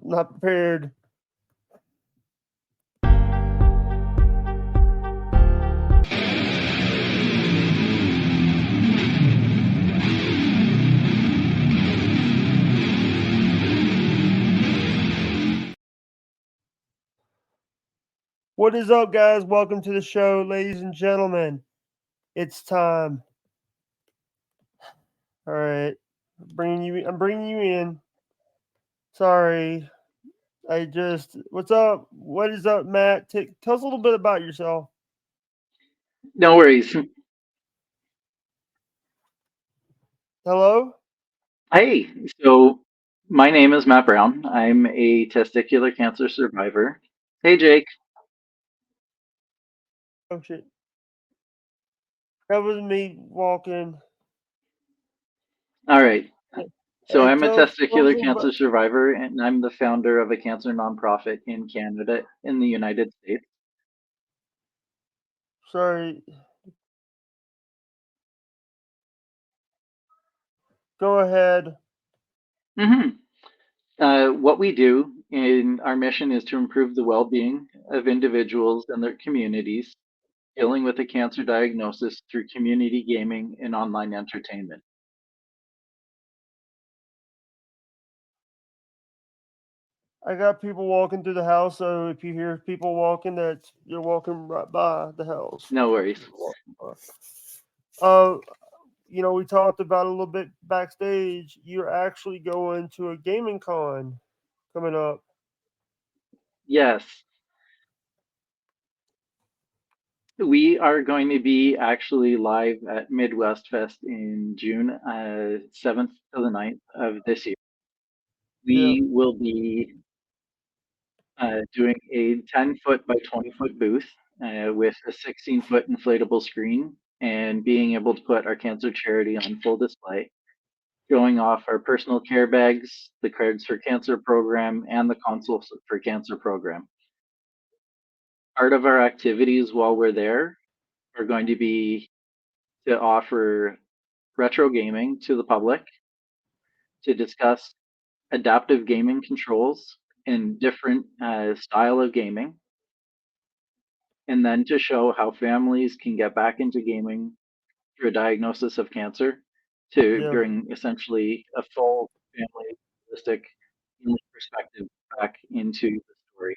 not prepared. What is up, guys? Welcome to the show, ladies and gentlemen. It's time. All right, I'm bringing you in. Sorry, What's up? What is up, Matt? Tell us a little bit about yourself. No worries. Hello. Hey, so my name is Matt Brown. I'm a testicular cancer survivor. Hey, Jake. Oh shit, that was me walking. All right. So Hey, I'm a tell us a testicular little bit. cancer survivor, and I'm the founder of a cancer nonprofit in Canada, in the United States. Sorry. Go ahead. hmm what we do in our mission is to improve the well-being of individuals and their communities dealing with a cancer diagnosis through community gaming and online entertainment. I got people walking through the house, so if you hear people walking, that you're walking right by the house. No worries. Uh, we talked about a little bit backstage. You're actually going to a gaming con coming up. Yes, we are going to be actually live at Midwest Fest in June 7th to the 9th of this year. Yeah. We will be doing a 10-foot by 20-foot booth with a 16-foot inflatable screen and being able to put our cancer charity on full display, showing off our personal care bags, the Cards for Cancer program, and the Consoles for Cancer program. Part of our activities while we're there are going to be to offer retro gaming to the public, to discuss adaptive gaming controls and different style of gaming, and then to show how families can get back into gaming through a diagnosis of cancer to Yeah. bring essentially a full family holistic healing perspective back into the story.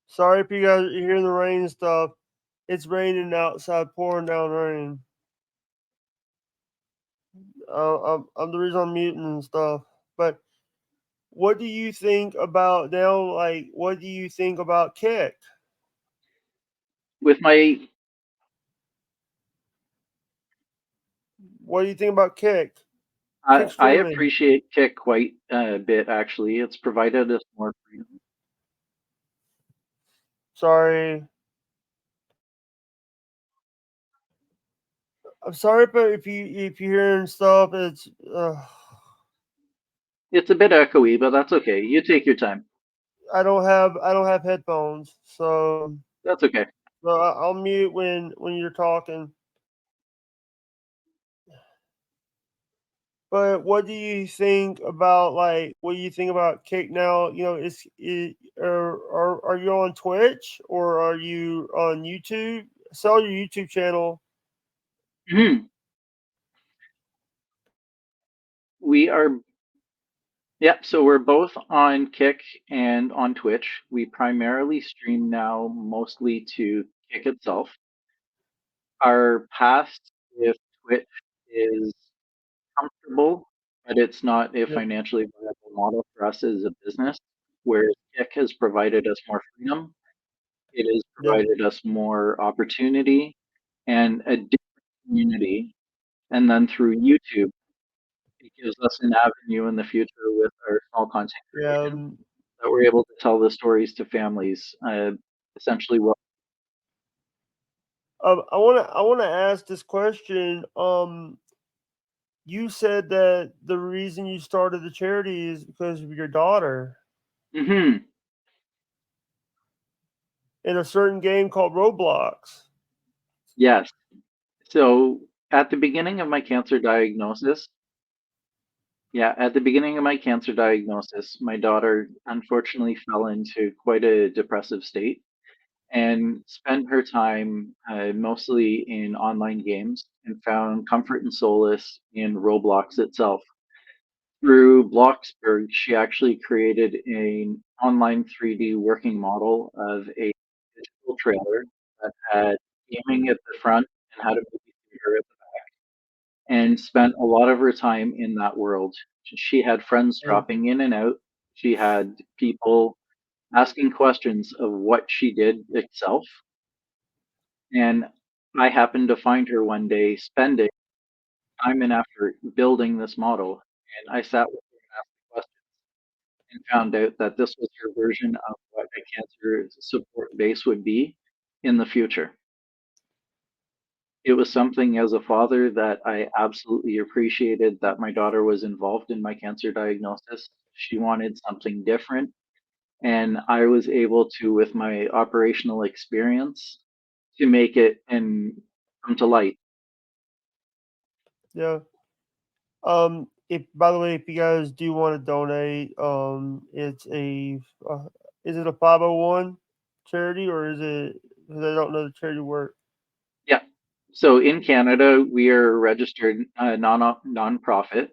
Sorry if you guys are hearing the rain and stuff. It's raining outside, pouring down rain. I'm the reason I'm muting and stuff. But what do you think about now? Like, what do you think about Kick? With my What do you think about Kick? Kick I streaming. appreciate Kick quite a bit actually. It's provided us more freedom. Sorry. I'm sorry, but if you hearing stuff, it's It's a bit echoey, but that's okay. You take your time. I don't have headphones, That's okay. so I'll mute when you're talking. But what do you think about Kick now? Are you on Twitch or are you on YouTube? Sell your YouTube channel. Mhm. We are, yeah, so we're both on Kick and on Twitch. We primarily stream now mostly to Kick itself. Our past with Twitch is comfortable, but it's not a Yep. financially viable model for us as a business, whereas Kick has provided us more freedom. It has Yep. provided us more opportunity and a different community. And then through YouTube, it gives us an avenue in the future with our small content Yeah. creation that we're able to tell the stories to families. Essentially, what I wanna ask this question. You said that the reason you started the charity is because of your daughter hmm in a certain game called Roblox. yes. So at the beginning of my cancer diagnosis, Yeah, at the beginning of my cancer diagnosis, my daughter unfortunately fell into quite a depressive state and spent her time mostly in online games and found comfort and solace in Roblox itself. Through Bloxburg, she actually created an online 3D working model of a digital trailer that had gaming at the front and had a movie theater at the and spent a lot of her time in that world. She had friends Yeah, dropping in and out. She had people asking questions of what she did itself. And I happened to find her one day spending time and effort building this model. And I sat with her and asked the questions and found out that this was her version of what a cancer support base would be in the future. It was something as a father that I absolutely appreciated that my daughter was involved in my cancer diagnosis. She wanted something different, and I was able to, with my operational experience, to make it and come to light. yeah. If by the way, if you guys do want to donate, it's a is it a 501 charity or is it? Because I don't know the charity work. Yeah. So in Canada, we are a registered nonprofit,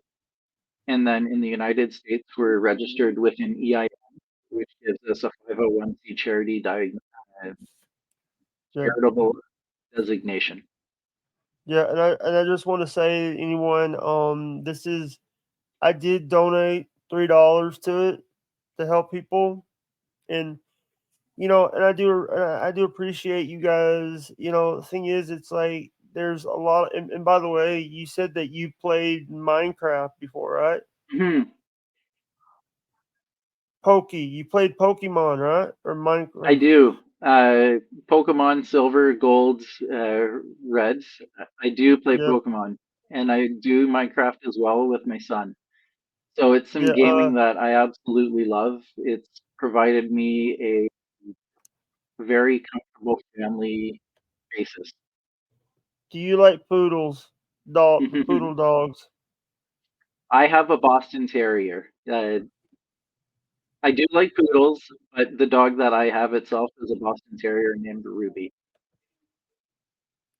and then in the United States, we're registered with an EIN, which gives us a 501c charity Yeah, charitable designation. yeah, and I just want to say, anyone, this is I did donate $3 to it to help people, and and I do appreciate you guys. The thing is, it's like there's a lot. And by the way, you said that you played Minecraft before, right? Mhm. You played Pokemon, right? Or I Minecraft? do. Pokemon Silver, Gold, Reds. I do play Yeah, Pokemon, and I do Minecraft as well with my son. So it's some yeah. gaming that I absolutely love. It's provided me a very comfortable family basis. Do you like poodle dogs? I have a Boston Terrier. I do like poodles, but the dog that I have itself is a Boston Terrier named Ruby.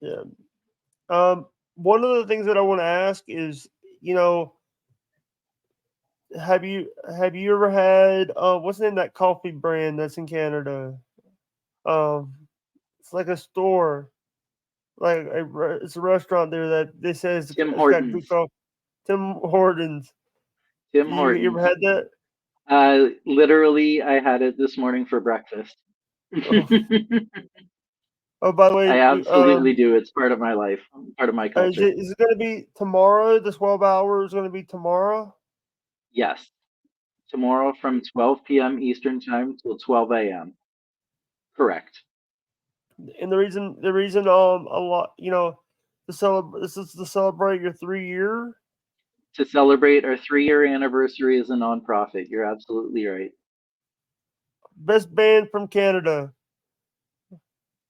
Yeah. Um, One of the things that I want to ask is, you know, have you ever had what's the name of that coffee brand that's in Canada? Um, it's like a store, it's a restaurant there that they say Tim it's got good Hortons. coffee. Tim Hortons. Tim You ever Hortons. had that? Literally, I had it this morning for breakfast. Oh, oh, by the I way, absolutely do. It's part of my life, part of my culture. is it going to be tomorrow? The 12 hours is going to be tomorrow. Yes, tomorrow from 12 p.m. Eastern Time till 12 a.m. Correct. And the reason a lot this is to celebrate your 3 year To celebrate our 3-year anniversary as a nonprofit. You're absolutely right. best band from Canada.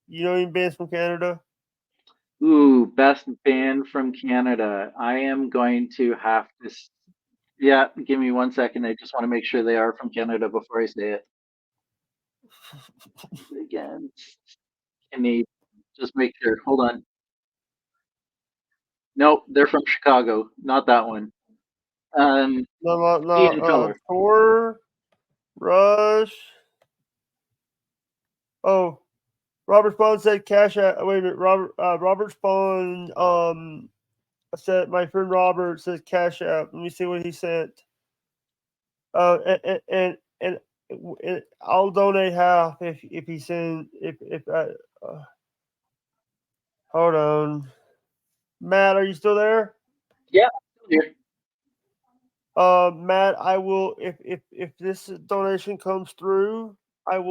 You know any bands from Canada? Ooh, best band from Canada. I am going to have to. Yeah, give me 1 second. I just want to make sure they are from Canada before I say it. Again, Canadian. Just make sure. Hold on. Nope, they're from Chicago. Not that one. Um, No, no, no. Ian Feller. Thor, Rush. Oh, Robert Spawn said cash out. Wait a minute, Robert Spawn. Said my friend Robert says cash out. Let me see what he sent. And I'll donate half if he sends if I. Uh, Hold on, Matt. Are you still there? Yeah, here. Matt, I will if this donation comes through, Yep,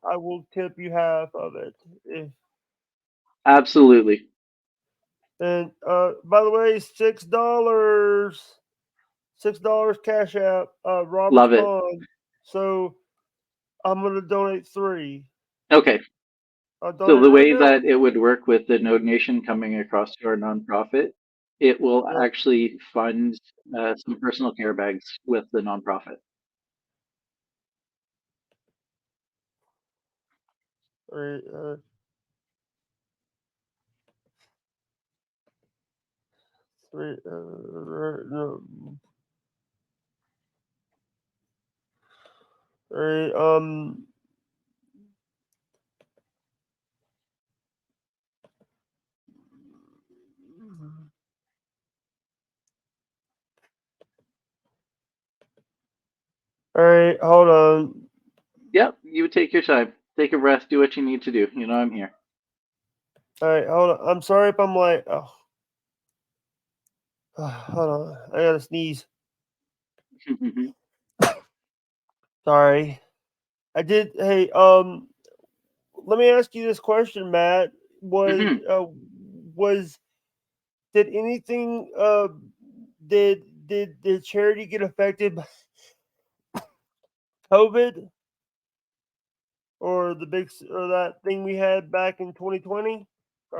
I will tip you half of it. If, absolutely. and by the way, $6 cash out. Robert Love it. Spawn. So I'm gonna donate three. Okay, I'll so donate the right way now. that it would work with the donation coming across to our nonprofit It will Yeah. actually fund some personal care bags with the nonprofit. All right. Three. No. All right. All right. Hold on. Yep, you take your time. Take a breath. Do what you need to do. You know I'm here. All right. Hold on. I'm sorry if I'm like. Oh, hold on. I gotta sneeze. Sorry. I did. Hey. Let me ask you this question, Matt. Was Mhm. was did anything did charity get affected by COVID or the or that thing we had back in 2020?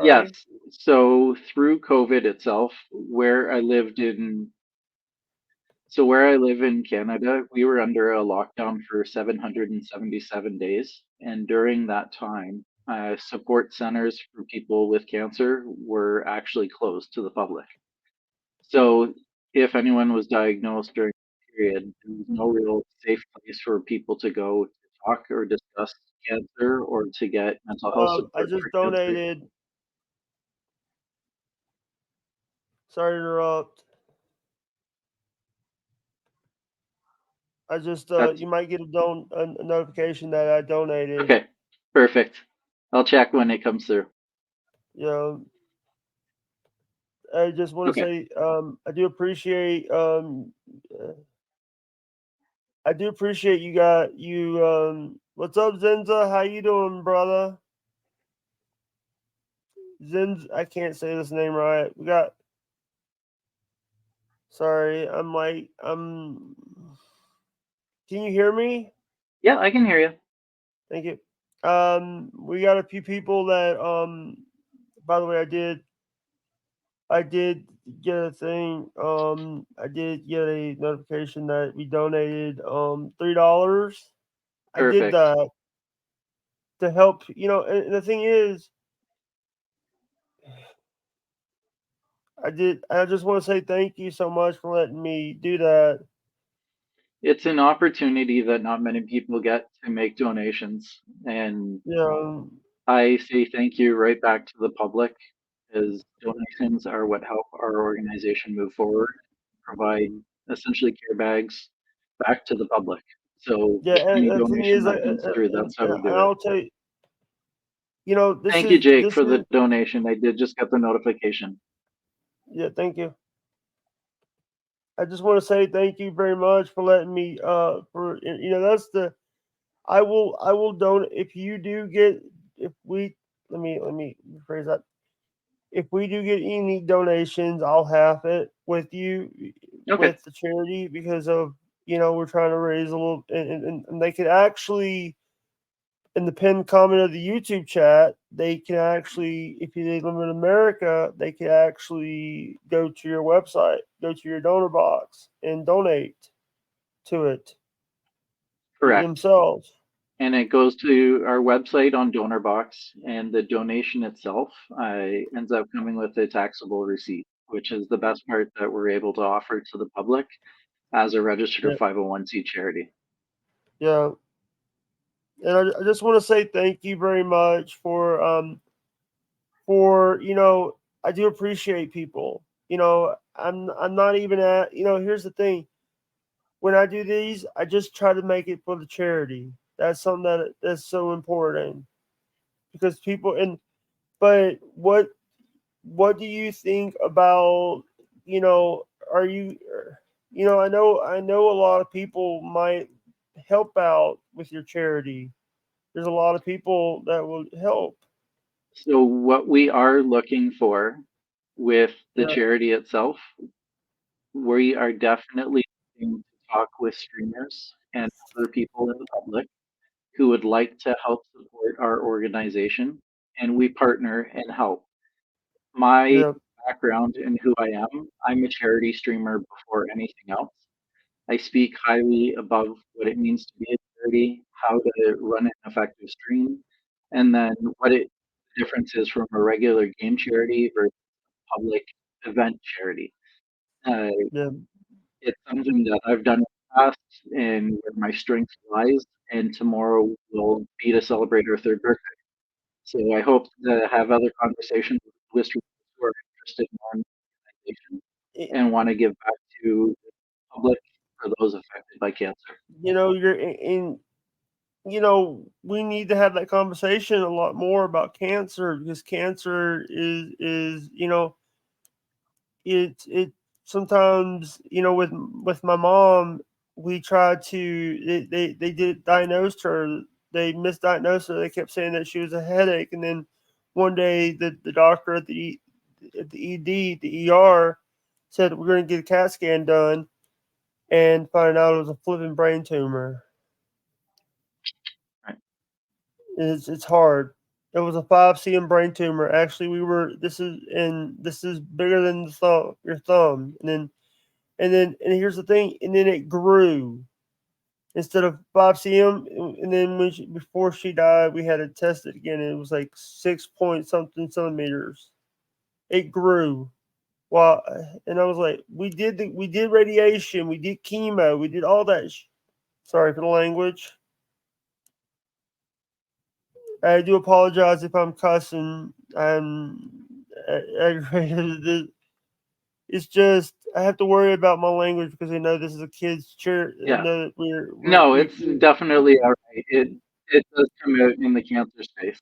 Yes. Sorry. So through COVID itself, where I lived in where I live in Canada, we were under a lockdown for 777 days, and during that time, support centers for people with cancer were actually closed to the public. So if anyone was diagnosed during that period, there was no real safe place for people to go to talk or discuss cancer or to get mental health I support just for cancer. donated. Sorry to interrupt. I just That's you might get a notification that I donated. okay. Perfect. I'll check when it comes through. You know, I just want to Okay. say I do appreciate uh, you got you what's up Zenza? How you doing, brother? Zenz I can't say this name right. We got sorry, I'm can you hear me? Yeah, I can hear you. Thank you. We got a few people that by the way I did get a thing. I did get a notification that we donated $3. I did Perfect. that to help. And the thing is, I did. I just want to say thank you so much for letting me do that. It's an opportunity that not many people get to make donations. And You know, I say thank you right back to the public, as donations are what help our organization move forward, provide essentially care bags back to the public. So yeah. with any And the thing donation is, that comes through, that's how and we do it. I'll tell you, Thank you, Jake, for the donation. I did just get the notification. yeah. Thank you. I just want to say thank you very much for letting me. For that's the I will donate if you do get if we let me rephrase that. If we do get any donations, I'll have it with you Okay, with the charity because of we're trying to raise a little and they could actually in the pinned comment of the YouTube chat they can actually if you live in America they can actually go to your website, go to your donor box and donate to it correct. themselves. And it goes to our website on DonorBox, and the donation itself ends up coming with a taxable receipt, which is the best part that we're able to offer to the public as a registered Yeah, 501c charity. yeah. And I just want to say thank you very much for I do appreciate people. I'm not even at here's the thing. When I do these, I just try to make it for the charity. That's something that's so important because people and but what do you think about are you I know a lot of people might help out with your charity. There's a lot of people that will help. So, what we are looking for with the Yeah, charity itself, we are definitely looking to talk with streamers and other people in the public who would like to help support our organization, and we partner and help. My yeah, background and who I am, I'm a charity streamer before anything else. I speak highly above what it means to be a charity, how to run an effective stream, and then what it the difference is from a regular game charity versus public event charity. Uh, Yeah, it's something that I've done in the past and where my strength lies, and tomorrow will be to celebrate our third birthday. So I hope to have other conversations with listeners who are interested in our organization it, and want to give back to the public for those affected by cancer. you're in. We need to have that conversation a lot more about cancer because cancer is it sometimes with my mom we tried to they did diagnosed her, they misdiagnosed her, they kept saying that she was a headache, and then one day the doctor at the ER said we're going to get a CAT scan done and find out it was a flipping brain tumor. Right. It's hard. It was a 5 cm brain tumor. Actually, we were this is bigger than the thumb, your thumb, and here's the thing, and then it grew instead of 5 cm, and then before she died, we had to test it again. And it was like 6 point something centimeters. It grew. Well, and I was like, we did radiation, we did chemo, we did all that. Sorry for the language. I do apologize if I'm cussing. I'm aggravated. It's just I have to worry about my language because I know this is a kids' church. I Yeah. know that No, it's definitely all right. It does come out in the cancer space.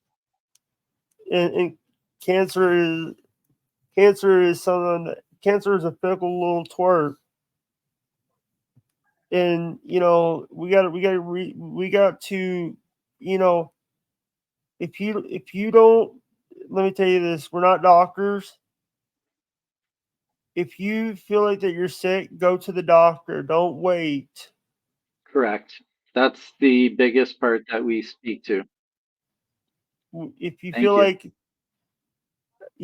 and cancer is something that cancer is a fickle little twerp, and we got to you know if you don't, let me tell you this, we're not doctors. If you feel like that you're sick, go to the doctor. Don't wait. Correct. That's the biggest part that we speak to. If you feel Thank you.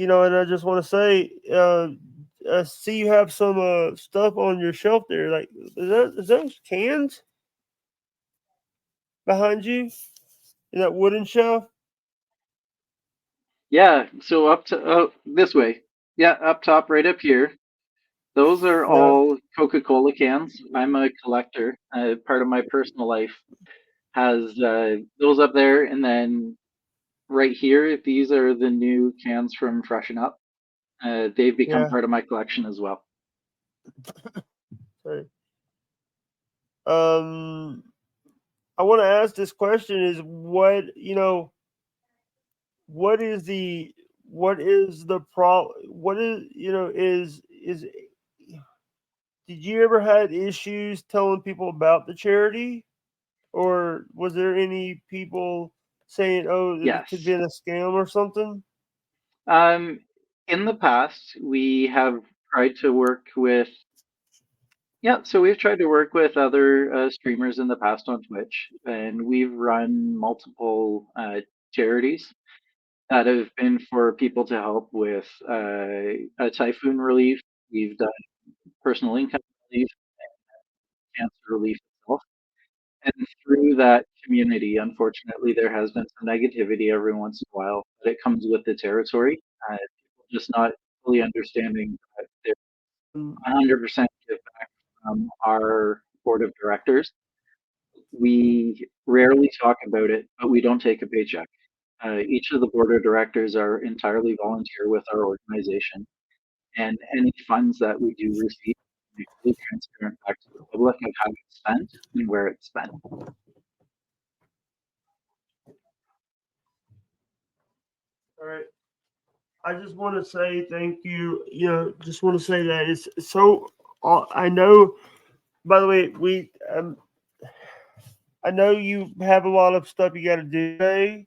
like and I just want to say, I see you have some stuff on your shelf there. Like, is those cans behind you in that wooden shelf? Yeah, so up to this way. Yeah, up top, right up here. Those are Yeah, all Coca-Cola cans. I'm a collector. Part of my personal life has those up there, and then right here, these are the new cans from Freshen Up. They've become yeah. part of my collection as well. Sorry. Um, I want to ask this question: is what is the pro? What is is did you ever had issues telling people about the charity, or was there any people saying, "Oh, it could be Yes. a scam or something"? Um, in the past, we have tried to work with, yeah, so we've tried to work with other streamers in the past on Twitch, and we've run multiple charities that have been for people to help with a typhoon relief. We've done personal income relief, cancer relief itself. And through that community, unfortunately, there has been some negativity every once in a while, but it comes with the territory. People just not fully understanding that they're Mm, 100% give back from our board of directors. We rarely talk about it, but we don't take a paycheck. Each of the board of directors are entirely volunteer with our organization, and any funds that we do receive, we fully transparent back to the public of how it's spent and where it's spent. all right. I just want to say thank you. Just want to say that it's so. I know. By the way, I know you have a lot of stuff you got to do today.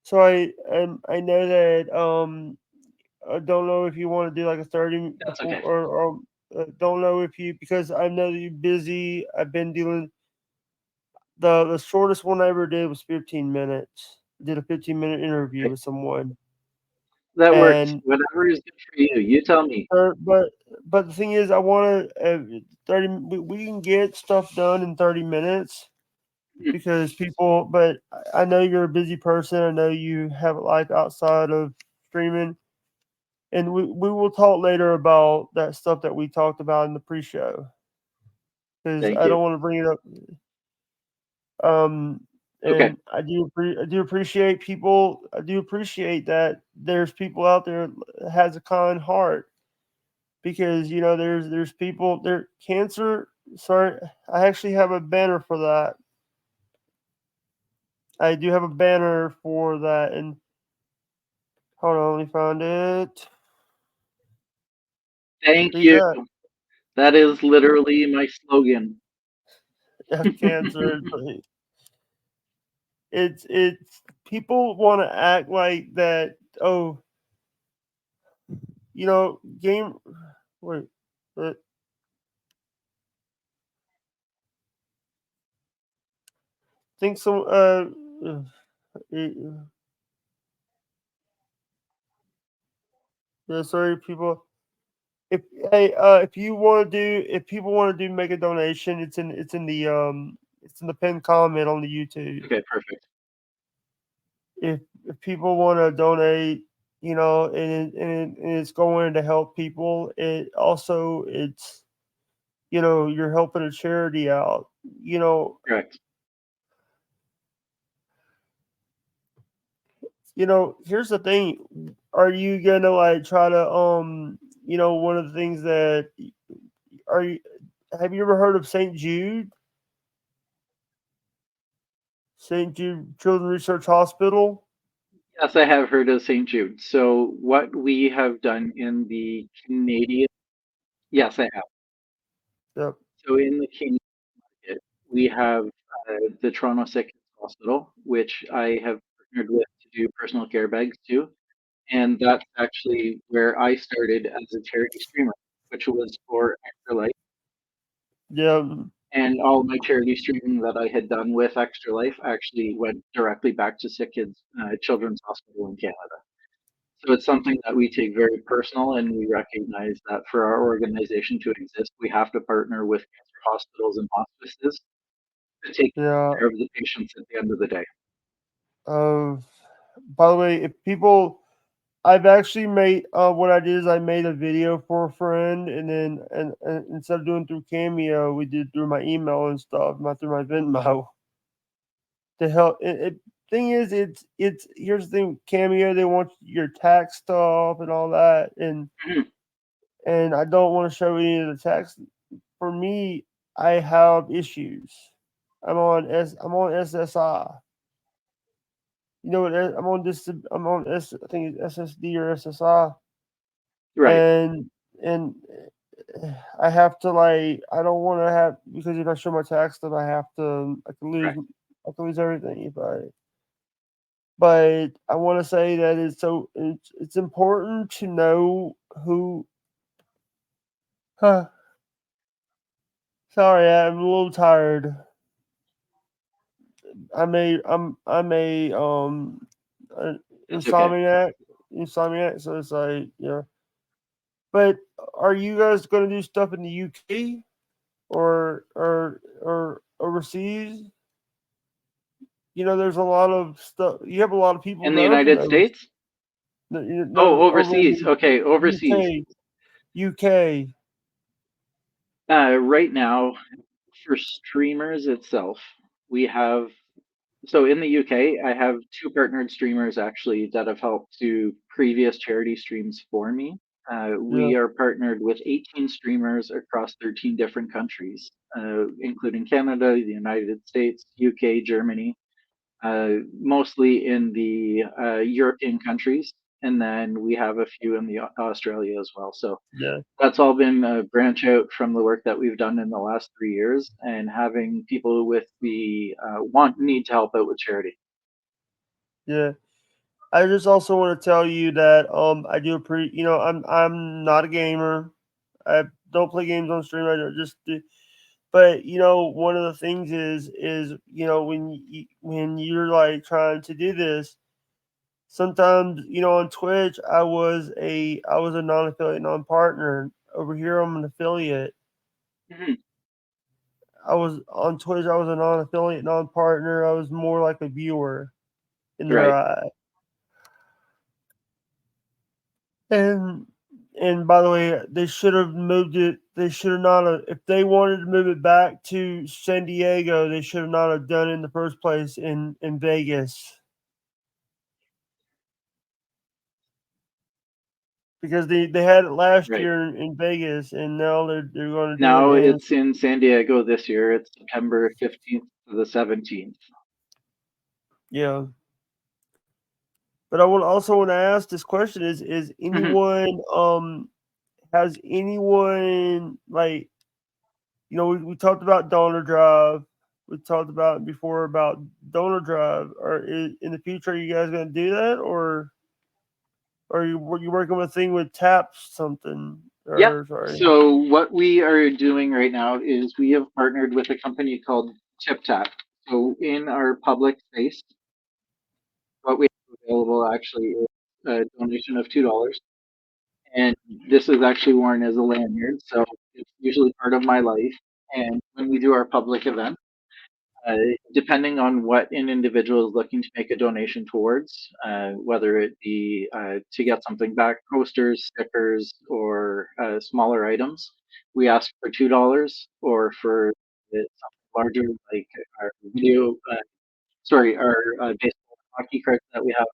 So I know that I don't know if you want to do like a 30 That's before okay. or don't know if you, because I know that you're busy. I've been dealing. The shortest one I ever did was 15 minutes. Did a 15-minute interview Okay. with someone. That works. And Whatever is good for you. You tell me. but but the thing is, I want to 30. We can get stuff done in 30 minutes Mhm. because people. But I know you're a busy person. I know you have a life outside of streaming, and we will talk later about that stuff that we talked about in the pre-show because Thank I you. don't want to bring it up. Um, Okay. and I do appreciate people. I do appreciate that there's people out there that has a kind heart because there's people there cancer. Sorry, I actually have a banner for that. I do have a banner for that, and hold on, let me find it. Thank Read you. that. That is literally my slogan. Cancer. It's people want to act like that. Oh, game. Wait, uh, think some. Uh, yeah, sorry, people. If hey, if people want to do make a donation, it's in the pinned comment on the YouTube. Okay, perfect. If people want to donate, and it's going to help people. You're helping a charity out. You know, Correct. Here's the thing: are you gonna like try to one of the things that are you have you ever heard of St. Jude Children's Research Hospital? Yes, I have heard of St. Jude. So what we have done in the Canadian, yes, I have. Yep. So in the Canadian market, we have the Toronto Sick Kids Hospital, which I have partnered with to do personal care bags too. And that's actually where I started as a charity streamer, which was for Extra Life. Yeah. And all my charity streaming that I had done with Extra Life actually went directly back to Sick Kids Children's Hospital in Canada. So it's something that we take very personal, and we recognize that for our organization to exist, we have to partner with cancer hospitals and hospices to take Yeah. care of the patients at the end of the day. Of By the way, if people I've actually made what I did is I made a video for a friend, and then and instead of doing through Cameo, we did through my email and stuff, not through my Venmo to help. Thing is, it's here's the thing: Cameo, they want your tax stuff and all that, Mhm. and I don't want to show any of the tax. For me, I have issues. I'm on SSI. You know what? I'm on I think it's SSD or SSI, Right, and and I have to I don't want to have because if I show my tax stuff, correct. I can lose everything if I. But I want to say that it's important to know who. Huh, sorry, I'm a little tired. I'm a uh, That's okay. insomniac, So it's like yeah. But are you guys going to do stuff in the UK or overseas? There's a lot of stuff. You have a lot of people In the that are from United overseas. States? No, Oh, no, over in overseas. the Okay, overseas. UK. UK. Right now, for streamers itself, we have so in the UK, I have two partnered streamers actually that have helped do previous charity streams for me. Yeah, We are partnered with 18 streamers across 13 different countries, including Canada, the United States, UK, Germany, mostly in the European countries, and then we have a few in the Australia as well. So yeah, that's all been a branch out from the work that we've done in the last 3 years, and having people with the want need to help out with charity. yeah. I just also want to tell you that I do I'm not a gamer. I don't play games on stream. I don't just do, but one of the things is when you're like trying to do this, sometimes on Twitch I was a non-affiliate, non-partner. Over here I'm an affiliate. Mhm. I was on Twitch. I was a non-affiliate, non-partner. I was more like a viewer in their Right. eye. And and by the way, they should have moved it. They should have not. If they wanted to move it back to San Diego, they should have not have done it in the first place in Vegas, because they had it last Right. year in Vegas, and now they're going to do it Now in. it's in San Diego this year. It's September 15th to the 17th. Yeah. But I would also want to ask this question: Is Mhm. anyone has anyone, like, we talked about donor drive. We talked about before about donor drive. Or in the future, are you guys going to do that, or you working with a thing with tap something? Yep. Or sorry, So what we are doing right now is we have partnered with a company called TipTap. So in our public space, what we have available actually is a donation of $2, and this is actually worn as a lanyard. So it's usually part of my life. And when we do our public event, uh, depending on what an individual is looking to make a donation towards, whether it be to get something back, posters, stickers, or smaller items, we ask for $2, or for something larger like our video, our baseball and hockey cards that we have.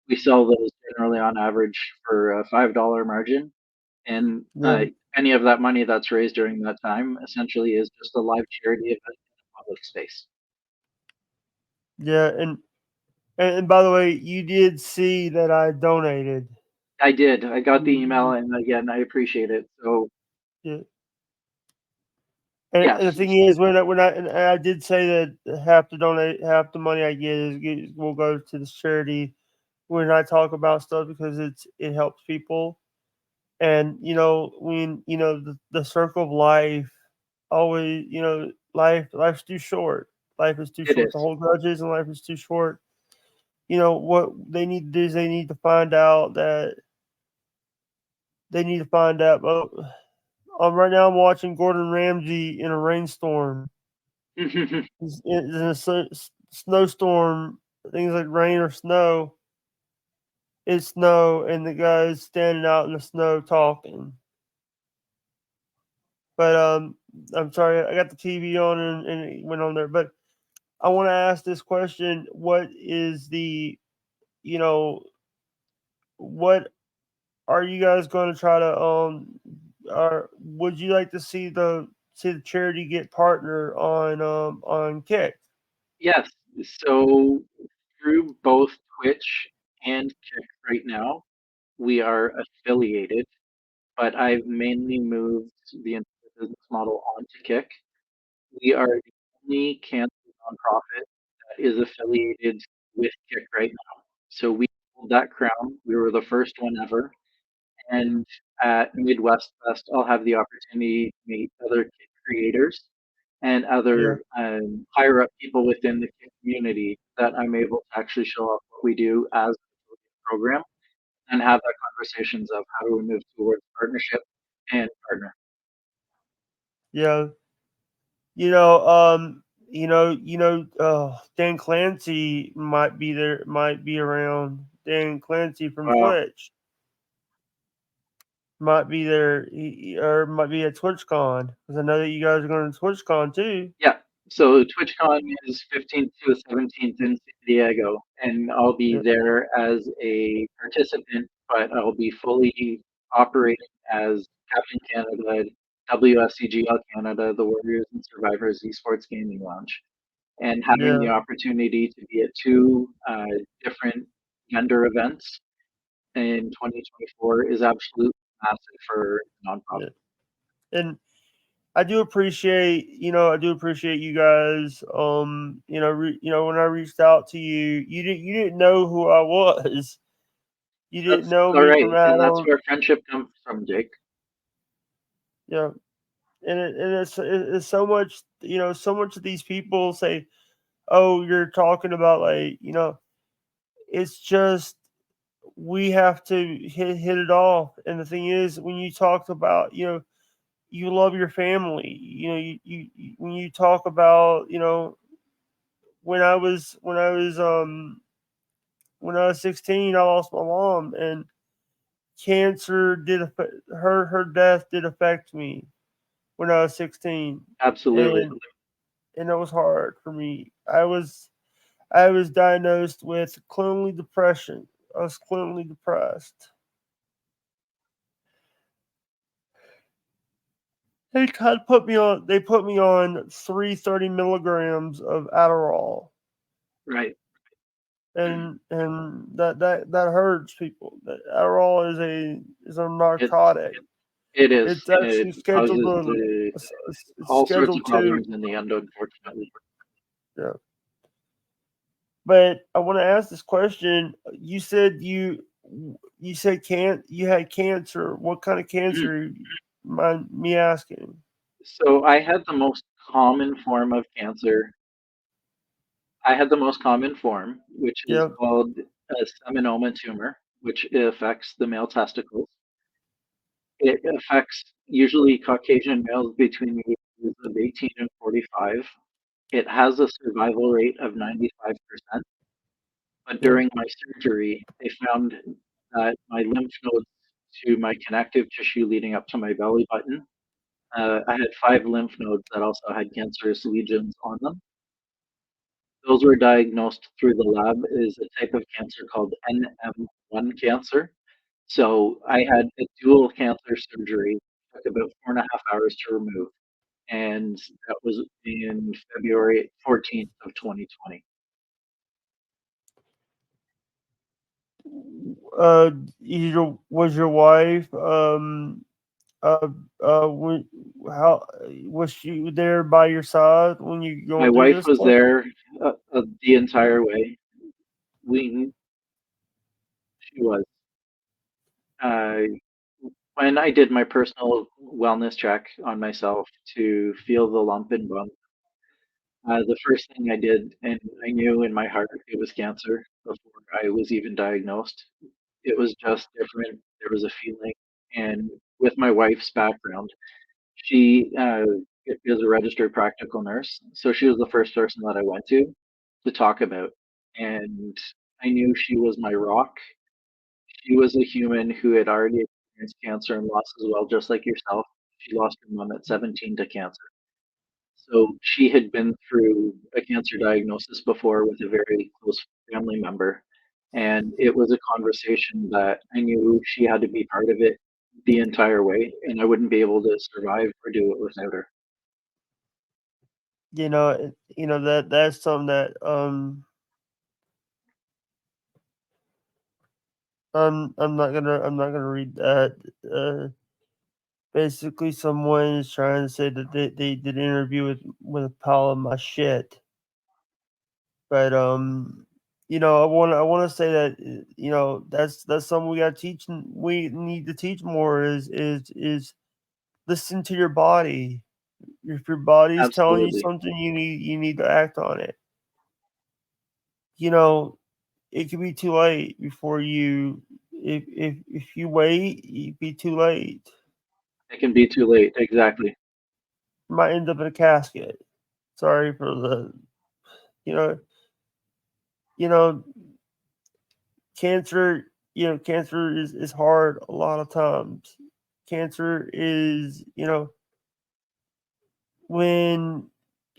We sell those generally on average for a $5 margin, and yeah, any of that money that's raised during that time essentially is just a live charity event in a public space. yeah, and by the way, you did see that I donated. I did. I got the email, Mm, and again, I appreciate it. So yeah. And the yes, thing is, and I did say that half the money I get will go to this charity when I talk about stuff, because it helps people. And when the circle of life, always, life's too short. Life is too it short to is. hold grudges, and life is too short. What they need to do is they need to find out. Oh, right now I'm watching Gordon Ramsay in a rainstorm. In a snowstorm, things like rain or snow. It's snow, and the guy's standing out in the snow talking. But I'm sorry, I got the TV on, and it went on there. But I want to ask this question: What is you know, what are you guys going to try to Or would you like to see the charity get partner on Kick? Yes. So through both Twitch and Kick right now, we are affiliated, but I've mainly moved the entire business model onto Kick. We are the only cancer nonprofit that is affiliated with Kick right now. So we hold that crown. We were the first one ever. And at Midwest Fest, I'll have the opportunity to meet other creators and Yeah, other higher up people within the community that I'm able to actually show off what we do as a program and have that conversations of how do we move towards partnership and partner. yeah. You know, Dan Clancy might be there, might be around. Dan Clancy from Wow. Twitch might be there, or might be at TwitchCon, because I know that you guys are going to TwitchCon too. Yeah. So TwitchCon is 15th to the 17th in San Diego, and I'll be Yeah, there as a participant, but I'll be fully operating as Captain Canada, WSCGL Canada, the Warriors and Survivors Esports Gaming Lounge, and having yeah, the opportunity to be at two different vendor events in 2024 is absolutely massive for a yeah. nonprofit. And I do appreciate you guys. When I reached out to you, you didn't know who I was. You didn't That's know all me right, from and that's Adam. where friendship comes from, Jake. Yeah, and it's so much. So much of these people say, "Oh, you're talking about, like, it's just." we have to hit it off. And the thing is, when you talked about, you love your family. When you talk about, when I was when I was when I was 16, I lost my mom, and cancer did affect her death did affect me when I was 16, Absolutely. and it was hard for me. I was diagnosed with clinically depression. I was clinically depressed. They put me on 330 milligrams of Adderall, Right. and that hurts people. That Adderall is a It's narcotic. it is. It's It actually scheduled causes to it's all sorts of scheduled to problems in the end, unfortunately. yeah. But I want to ask this question. You said you had cancer. What kind of cancer? Mind me asking. So I had the most common form of cancer. I had the most common form, which is Yep. called a seminoma tumor, which affects the male testicles. It affects usually Caucasian males between the ages of 18 and 45. It has a survival rate of 95%. But Yep. during my surgery, they found that my lymph nodes to my connective tissue leading up to my belly button, I had 5 lymph nodes that also had cancerous lesions on them. Those were diagnosed through the lab as a type of cancer called NM1 cancer. So I had a dual cancer surgery, took about 4.5 hours to remove, and that was in February 14th of 2020. Uh, was your wife uh when how was she there by your side when you My going through wife this was stuff? there the entire way. We, she was. Uh, when I did my personal wellness check on myself to feel the lump and bump, the first thing I did, and I knew in my heart it was cancer before I was even diagnosed. It was just different. There was a feeling, and with my wife's background, she is a registered practical nurse, so she was the first person that I went to talk about, and I knew she was my rock. She was a human who had already experienced cancer and loss as well, just like yourself. She lost her mom at 17 to cancer. So she had been through a cancer diagnosis before with a very close family member. And it was a conversation that I knew she had to be part of it the entire way, and I wouldn't be able to survive or do it without her. That's something that I'm not gonna read that. Basically, someone is trying to say that they did an interview with a pile of my shit. But I want to say that that's something we need to teach more is listen to your body. If your body's telling you Absolutely. something, you need to act on it. You know, it could be too late before you if you wait, it'd be too late. It can be too late. Exactly. You might end up in a casket. Sorry for the you know you know cancer is hard a lot of times. Cancer is when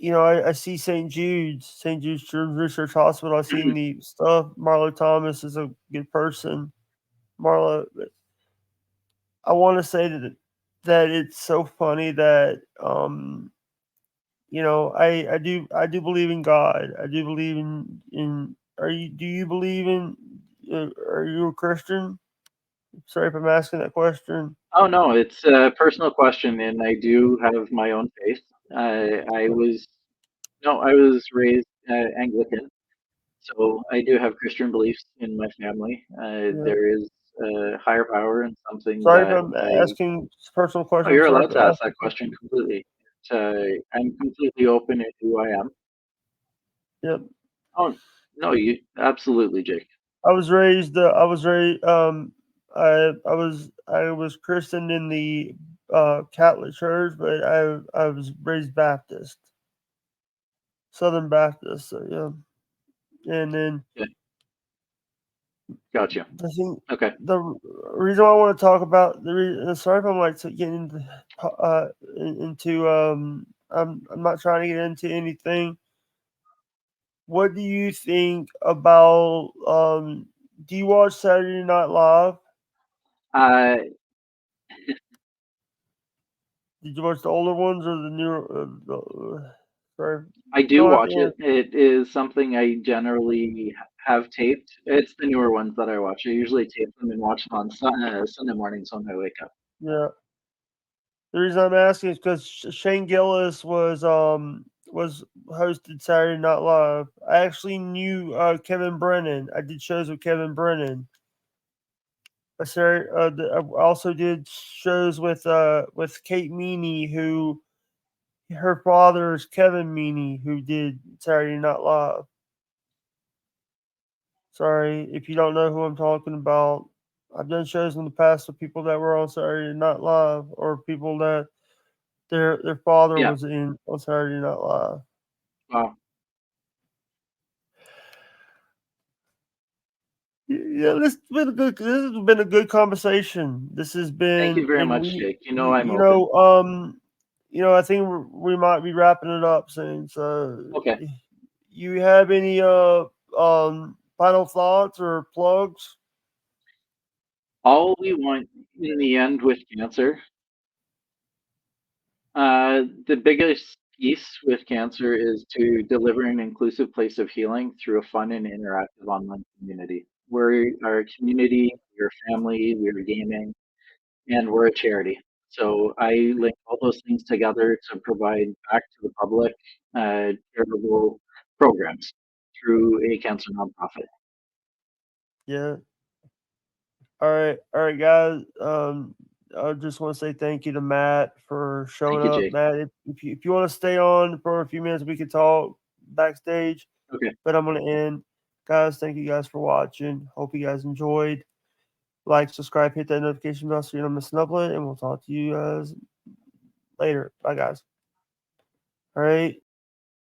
I see St. Jude's Children's Research Hospital. I've seen the stuff. Marlo Thomas is a good person. Marla, I want to say that it's so funny that I do believe in God. I do believe in. Do you believe in? Are you a Christian? Sorry if I'm asking that question. Oh no, it's a personal question, and I do have my own faith. I was no, I was raised Anglican, so I do have Christian beliefs in my family. Yeah. There is a higher power and something Sorry if that I'm I. asking personal Oh, questions. you're Sorry allowed for to ask asking that question questions. completely. I'm completely open in who I am. Yep. Oh no, you absolutely, Jake. I was raised. I was christened in the Catholic Church, but I was raised Baptist, Southern Baptist. So yeah, and then Yeah, gotcha. the thing, Okay. the reason why I want to talk about sorry if I'm like getting into I'm not trying to get into anything. What do you think about do you watch Saturday Night Live? Uh, Did you watch the older ones or the newer? Sorry, I you do don't have to watch answer. it. It is something I generally have taped. It's the newer ones that I watch. I usually tape them and watch them on Sunday mornings when I wake up. Yeah, the reason I'm asking is because Shane Gillis was hosted Saturday Night Live. I actually knew Kevin Brennan. I did shows with Kevin Brennan. I also did shows with Kate Meany, who her father is Kevin Meany, who did Saturday Night Live. Sorry if you don't know who I'm talking about. I've done shows in the past with people that were on Saturday Night Live, or people that their father Yeah. was in on Saturday Night Live. Wow. Yeah, this has been a good. This has been a good conversation. This has Thank you been, very and much, we, Jake. You know I'm you open. know, I think we might be wrapping it up soon. So, Okay. you have any final thoughts or plugs? All we want in the end with cancer, the biggest piece with cancer is to deliver an inclusive place of healing through a fun and interactive online community. We're a community, we're family, we're gaming, and we're a charity. So I link all those things together to provide back to the public charitable programs through a cancer nonprofit. Yeah. All right, guys. I just want to say thank you to Matt for Thank showing you, up. Jake. Matt, if you want to stay on for a few minutes, we can talk backstage. Okay. But I'm gonna end, guys. Thank you guys for watching. Hope you guys enjoyed. Like, subscribe, hit that notification bell so you don't miss an upload, and we'll talk to you guys later. Bye, guys. All right.